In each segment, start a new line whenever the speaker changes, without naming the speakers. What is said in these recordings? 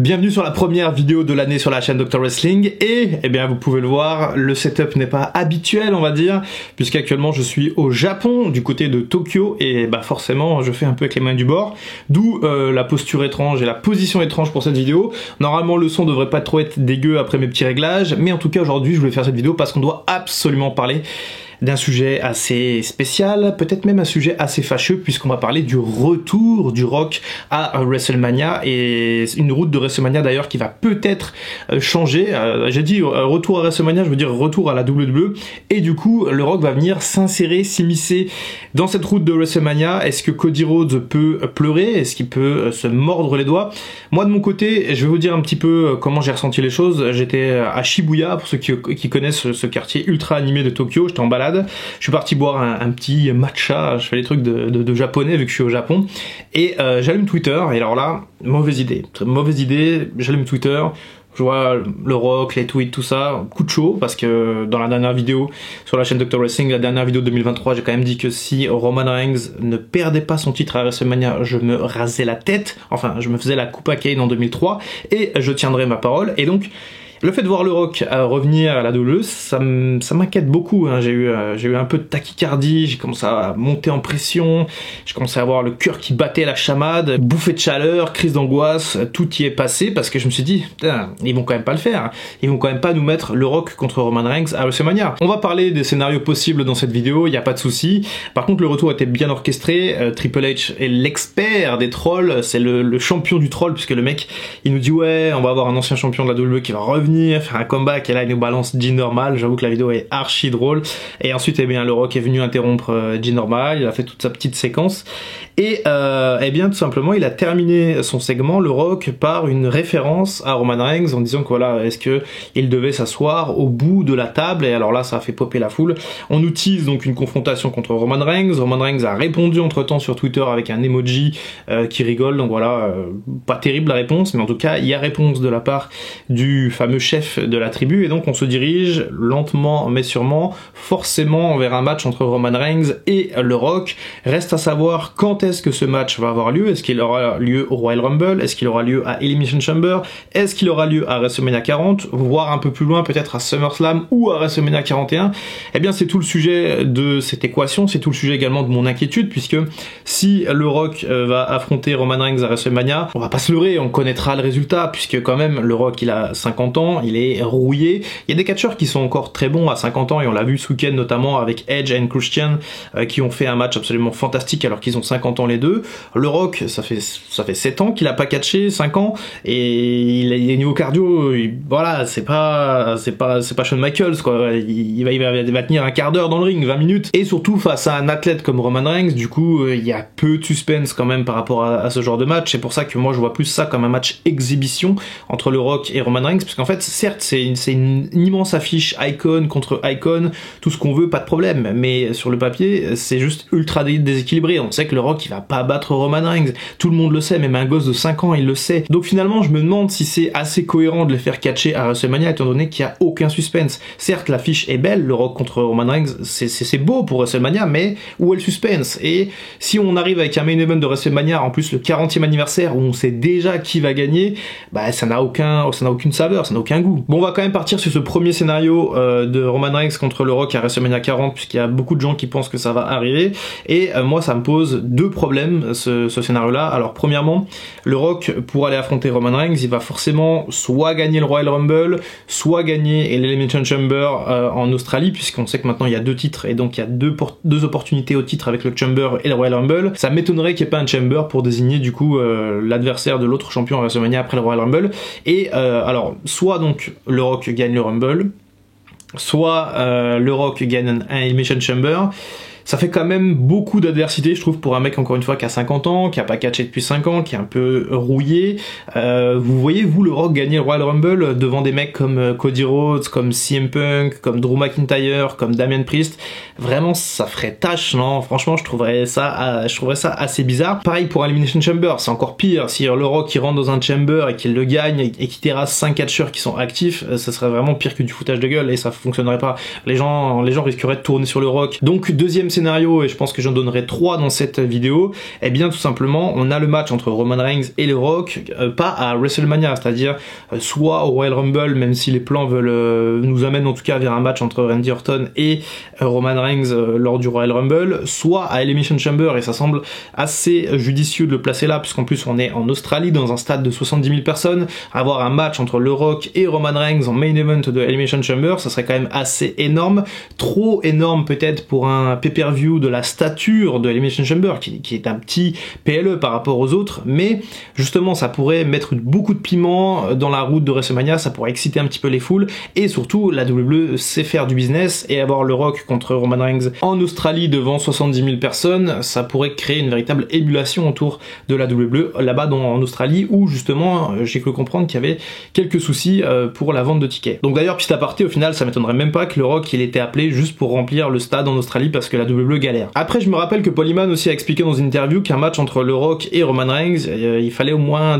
Bienvenue sur la première vidéo de l'année sur la chaîne Dr Wrestling et eh bien vous pouvez le voir, le setup n'est pas habituel on va dire, puisqu'actuellement je suis au Japon, du côté de Tokyo et bah forcément je fais un peu avec les mains du bord, d'où la posture étrange et la position étrange pour cette vidéo. Normalement le son devrait pas trop être dégueu après mes petits réglages, mais en tout cas aujourd'hui je voulais faire cette vidéo parce qu'on doit absolument parler d'un sujet assez spécial, peut-être même un sujet assez fâcheux, puisqu'on va parler du retour du Rock à WrestleMania, et une route de WrestleMania d'ailleurs qui va peut-être changer. J'ai dit retour à WrestleMania, je veux dire retour à la WWE, et du coup le Rock va venir s'insérer, s'immiscer dans cette route de WrestleMania. Est-ce que Cody Rhodes peut pleurer? Est-ce qu'il peut se mordre les doigts? Moi de mon côté, je vais vous dire un petit peu comment j'ai ressenti les choses. J'étais à Shibuya, pour ceux qui connaissent ce quartier ultra animé de Tokyo, j'étais en balade. Je suis parti boire un petit matcha, je fais les trucs de japonais vu que je suis au Japon, et j'allume Twitter, et alors là, mauvaise idée, j'allume Twitter, je vois le Rock, les tweets, tout ça, coup de chaud, parce que dans la dernière vidéo sur la chaîne Dr Wrestling, la dernière vidéo de 2023, j'ai quand même dit que si Roman Reigns ne perdait pas son titre à WrestleMania, je me rasais la tête, enfin je me faisais la coupe à Kane en 2003, et je tiendrai ma parole, et donc le fait de voir le Rock revenir à la WWE, ça m'inquiète beaucoup, hein. J'ai eu un peu de tachycardie, j'ai commencé à monter en pression, j'ai commencé à avoir le cœur qui battait la chamade, bouffée de chaleur, crise d'angoisse, tout y est passé parce que je me suis dit, putain, ils vont quand même pas le faire, ils vont quand même pas nous mettre le Rock contre Roman Reigns à WrestleMania. On va parler des scénarios possibles dans cette vidéo, il y a pas de souci. Par contre, le retour était bien orchestré, Triple H est l'expert des trolls, c'est le champion du troll, puisque le mec, il nous dit ouais, on va avoir un ancien champion de la WWE qui va revenir, faire un comeback, et là il nous balance G-Normal. J'avoue que la vidéo est archi drôle, et ensuite eh bien le Rock est venu interrompre G-Normal, il a fait toute sa petite séquence, et eh bien tout simplement il a terminé son segment, le Rock, par une référence à Roman Reigns en disant que voilà, est-ce que il devait s'asseoir au bout de la table, et alors là ça a fait popper la foule. On nous tease donc une confrontation contre Roman Reigns a répondu entre temps sur Twitter avec un emoji qui rigole, donc voilà, pas terrible la réponse, mais en tout cas il y a réponse de la part du fameux chef de la tribu, et donc on se dirige lentement mais sûrement forcément vers un match entre Roman Reigns et le Rock. Reste à savoir quand est-ce que ce match va avoir lieu. Est-ce qu'il aura lieu au Royal Rumble? Est-ce qu'il aura lieu à Elimination Chamber? Est-ce qu'il aura lieu à WrestleMania 40? Voire un peu plus loin, peut-être à SummerSlam ou à WrestleMania 41? Eh bien c'est tout le sujet de cette équation, c'est tout le sujet également de mon inquiétude, puisque si le Rock va affronter Roman Reigns à WrestleMania, on va pas se leurrer, on connaîtra le résultat, puisque quand même le Rock il a 50 ans, il est rouillé. Il y a des catcheurs qui sont encore très bons à 50 ans, et on l'a vu ce week-end notamment avec Edge et Christian qui ont fait un match absolument fantastique alors qu'ils ont 50 ans les deux. Le Rock, ça fait 7 ans qu'il a pas catché, 5 ans, et il est niveau cardio, voilà, c'est pas Shawn Michaels quoi. Il va tenir un quart d'heure dans le ring, 20 minutes, et surtout face à un athlète comme Roman Reigns, du coup il y a peu de suspense quand même par rapport à ce genre de match. C'est pour ça que moi je vois plus ça comme un match exhibition entre le Rock et Roman Reigns, parce qu'en fait certes c'est une immense affiche icon contre icon, tout ce qu'on veut, pas de problème, mais sur le papier c'est juste ultra déséquilibré. On sait que le Rock il va pas battre Roman Reigns, tout le monde le sait, même un gosse de 5 ans il le sait. Donc finalement je me demande si c'est assez cohérent de les faire catcher à WrestleMania, étant donné qu'il y a aucun suspense. Certes l'affiche est belle, le Rock contre Roman Reigns, c'est beau pour WrestleMania, mais où est le suspense? Et si on arrive avec un main event de WrestleMania, en plus le 40e anniversaire, où on sait déjà qui va gagner, bah ça n'a aucune saveur, ça n'a aucun goût. Bon, on va quand même partir sur ce premier scénario de Roman Reigns contre le Rock à WrestleMania 40, puisqu'il y a beaucoup de gens qui pensent que ça va arriver, et moi ça me pose deux problèmes ce scénario-là. Alors premièrement, le Rock, pour aller affronter Roman Reigns, il va forcément soit gagner le Royal Rumble, soit gagner l'Elimination Chamber en Australie, puisqu'on sait que maintenant il y a 2 titres, et donc il y a deux opportunités au titre avec le Chamber et le Royal Rumble. Ça m'étonnerait qu'il n'y ait pas un Chamber pour désigner du coup l'adversaire de l'autre champion à WrestleMania après le Royal Rumble. Et alors soit donc le Rock gagne le Rumble, soit le Rock gagne un Elimination Chamber. Ça fait quand même beaucoup d'adversité, je trouve, pour un mec, encore une fois, qui a 50 ans, qui a pas catché depuis 5 ans, qui est un peu rouillé. Vous voyez, vous, le Rock gagner le Royal Rumble devant des mecs comme Cody Rhodes, comme CM Punk, comme Drew McIntyre, comme Damian Priest. Vraiment, ça ferait tâche, non? Franchement, je trouverais ça assez bizarre. Pareil pour Elimination Chamber, c'est encore pire. Si le Rock, il rentre dans un Chamber et qu'il le gagne et qu'il terrasse 5 catcheurs qui sont actifs, ça serait vraiment pire que du foutage de gueule, et ça fonctionnerait pas. Les gens risqueraient de tourner sur le Rock. Donc, deuxième scénario scénarios, et je pense que j'en donnerai 3 dans cette vidéo, eh bien tout simplement on a le match entre Roman Reigns et le Rock, pas à WrestleMania, c'est-à-dire soit au Royal Rumble, même si les plans veulent nous amènent en tout cas vers un match entre Randy Orton et Roman Reigns lors du Royal Rumble, soit à Elimination Chamber, et ça semble assez judicieux de le placer là, puisqu'en plus on est en Australie dans un stade de 70 000 personnes, avoir un match entre le Rock et Roman Reigns en main event de Elimination Chamber, ça serait quand même assez énorme, trop énorme peut-être pour un pay-per-view de la stature de Elimination Chamber, qui est un petit PLE par rapport aux autres, mais justement ça pourrait mettre beaucoup de piment dans la route de WrestleMania, ça pourrait exciter un petit peu les foules, et surtout la WWE sait faire du business, et avoir le Rock contre Roman Reigns en Australie devant 70 000 personnes, ça pourrait créer une véritable émulation autour de la WWE là-bas en Australie, où justement j'ai cru comprendre qu'il y avait quelques soucis pour la vente de tickets. Donc d'ailleurs, petit aparté, au final ça m'étonnerait même pas que le Rock il était appelé juste pour remplir le stade en Australie parce que la WWE galère. Après je me rappelle que Paul Heyman aussi a expliqué dans une interview qu'un match entre le Rock et Roman Reigns, il fallait au moins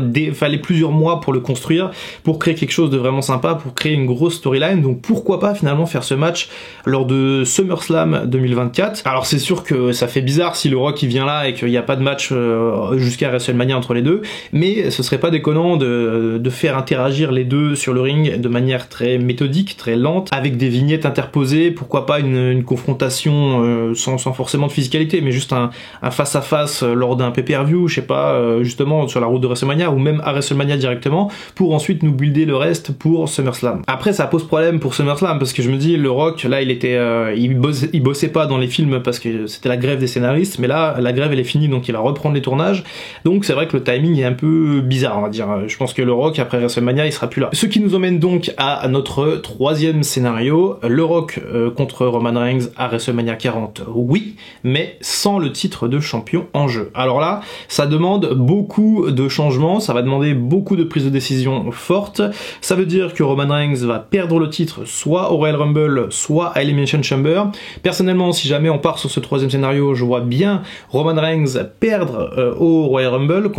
plusieurs mois pour le construire, pour créer quelque chose de vraiment sympa, pour créer une grosse storyline, donc pourquoi pas finalement faire ce match lors de SummerSlam 2024. Alors c'est sûr que ça fait bizarre si le Rock il vient là et qu'il n'y a pas de match jusqu'à WrestleMania entre les deux, mais ce serait pas déconnant de faire interagir les deux sur le ring de manière très méthodique, très lente, avec des vignettes interposées, pourquoi pas une confrontation sans forcément de physicalité, mais juste un face-à-face lors d'un pay-per-view, je sais pas, justement sur la route de WrestleMania, ou même à WrestleMania directement, pour ensuite nous builder le reste pour SummerSlam. Après ça pose problème pour SummerSlam, parce que je me dis, le Rock, là il bossait pas dans les films parce que c'était la grève des scénaristes, mais là la grève elle est finie, donc il va reprendre les tournages, donc c'est vrai que le timing est un peu bizarre, on va dire. Je pense que le Rock après WrestleMania il sera plus là. Ce qui nous emmène donc à notre troisième scénario, le Rock contre Roman Reigns à WrestleMania 40, oui, mais sans le titre de champion en jeu. Alors là, ça demande beaucoup de changements, ça va demander beaucoup de prises de décision fortes, ça veut dire que Roman Reigns va perdre le titre soit au Royal Rumble, soit à Elimination Chamber. Personnellement, si jamais on part sur ce troisième scénario, je vois bien Roman Reigns perdre au Royal Rumble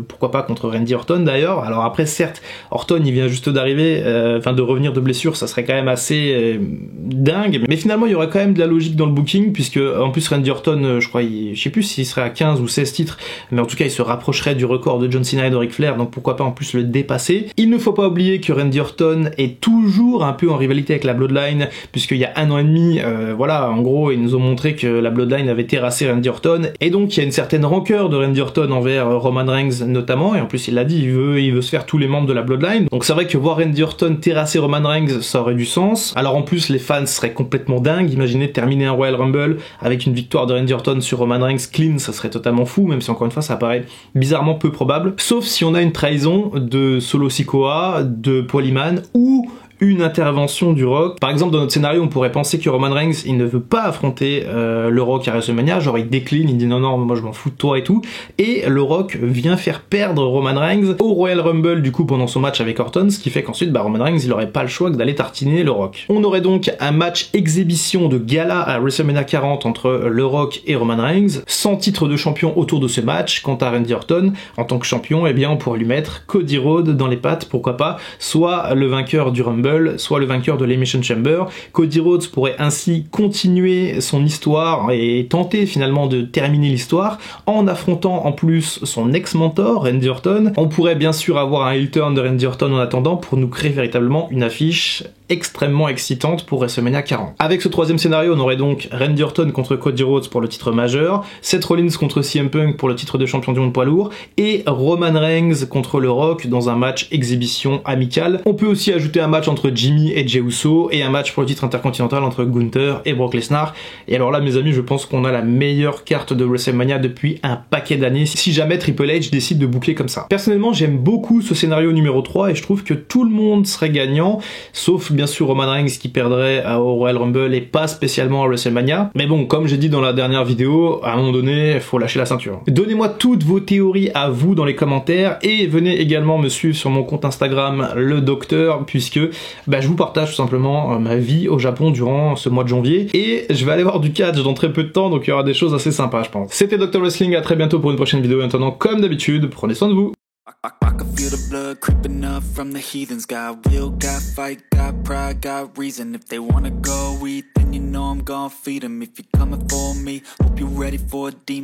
pourquoi pas contre Randy Orton d'ailleurs. Alors après, certes, Orton il vient juste d'arriver, de revenir de blessure, ça serait quand même assez dingue, mais finalement il y aurait quand même de la logique dans le booking, puisque en plus Randy Orton, je sais plus s'il serait à 15 ou 16 titres, mais en tout cas il se rapprocherait du record de John Cena et de Ric Flair, donc pourquoi pas en plus le dépasser. Il ne faut pas oublier que Randy Orton est toujours un peu en rivalité avec la Bloodline, puisqu'il y a 1 an et demi, voilà, en gros ils nous ont montré que la Bloodline avait terrassé Randy Orton, et donc il y a une certaine rancœur de Randy Orton envers Roman Reigns notamment, et en plus il l'a dit, il veut se faire tous les membres de la Bloodline, donc c'est vrai que voir Randy Orton terrasser Roman Reigns, ça aurait du sens. Alors en plus les fans seraient complètement dingues, imaginez terminer un Royal Rumble avec une victoire de Randy Orton sur Roman Reigns clean, ça serait totalement fou, même si encore une fois ça paraît bizarrement peu probable, sauf si on a une trahison de Solo Sikoa, de Paul Heyman, ou une intervention du Rock. Par exemple, dans notre scénario, on pourrait penser que Roman Reigns, il ne veut pas affronter le Rock à WrestleMania, genre il décline, il dit non, moi je m'en fous de toi et tout, et le Rock vient faire perdre Roman Reigns au Royal Rumble, du coup, pendant son match avec Orton, ce qui fait qu'ensuite, Roman Reigns, il aurait pas le choix que d'aller tartiner le Rock. On aurait donc un match exhibition de gala à WrestleMania 40 entre le Rock et Roman Reigns, sans titre de champion autour de ce match. Quant à Randy Orton, en tant que champion, eh bien, on pourrait lui mettre Cody Rhodes dans les pattes, pourquoi pas, soit le vainqueur du Rumble, soit le vainqueur de l'Elimination Chamber. Cody Rhodes pourrait ainsi continuer son histoire et tenter finalement de terminer l'histoire en affrontant en plus son ex-mentor Randy Orton. On pourrait bien sûr avoir un heel turn de Randy Orton en attendant pour nous créer véritablement une affiche extrêmement excitante pour WrestleMania 40. Avec ce troisième scénario, on aurait donc Randy Orton contre Cody Rhodes pour le titre majeur, Seth Rollins contre CM Punk pour le titre de champion du monde poids lourd, et Roman Reigns contre le Rock dans un match exhibition amical. On peut aussi ajouter un match entre Jimmy et Jey Uso, et un match pour le titre intercontinental entre Gunther et Brock Lesnar. Et alors là, mes amis, je pense qu'on a la meilleure carte de WrestleMania depuis un paquet d'années, si jamais Triple H décide de boucler comme ça. Personnellement, j'aime beaucoup ce scénario numéro 3, et je trouve que tout le monde serait gagnant, sauf bien sûr Roman Reigns qui perdrait au Royal Rumble et pas spécialement à WrestleMania. Mais bon, comme j'ai dit dans la dernière vidéo, à un moment donné, il faut lâcher la ceinture. Donnez-moi toutes vos théories à vous dans les commentaires, et venez également me suivre sur mon compte Instagram, le docteur, puisque je vous partage tout simplement ma vie au Japon durant ce mois de janvier, et je vais aller voir du catch dans très peu de temps, donc il y aura des choses assez sympas, je pense. C'était Dr Wrestling, à très bientôt pour une prochaine vidéo, et en attendant, comme d'habitude, prenez soin de vous.
I can feel the blood creeping up from the heathens. Got will, got fight, got pride, got reason. If they wanna go eat, then you know I'm gon' feed them. If you're coming for me, hope you're ready for a demon.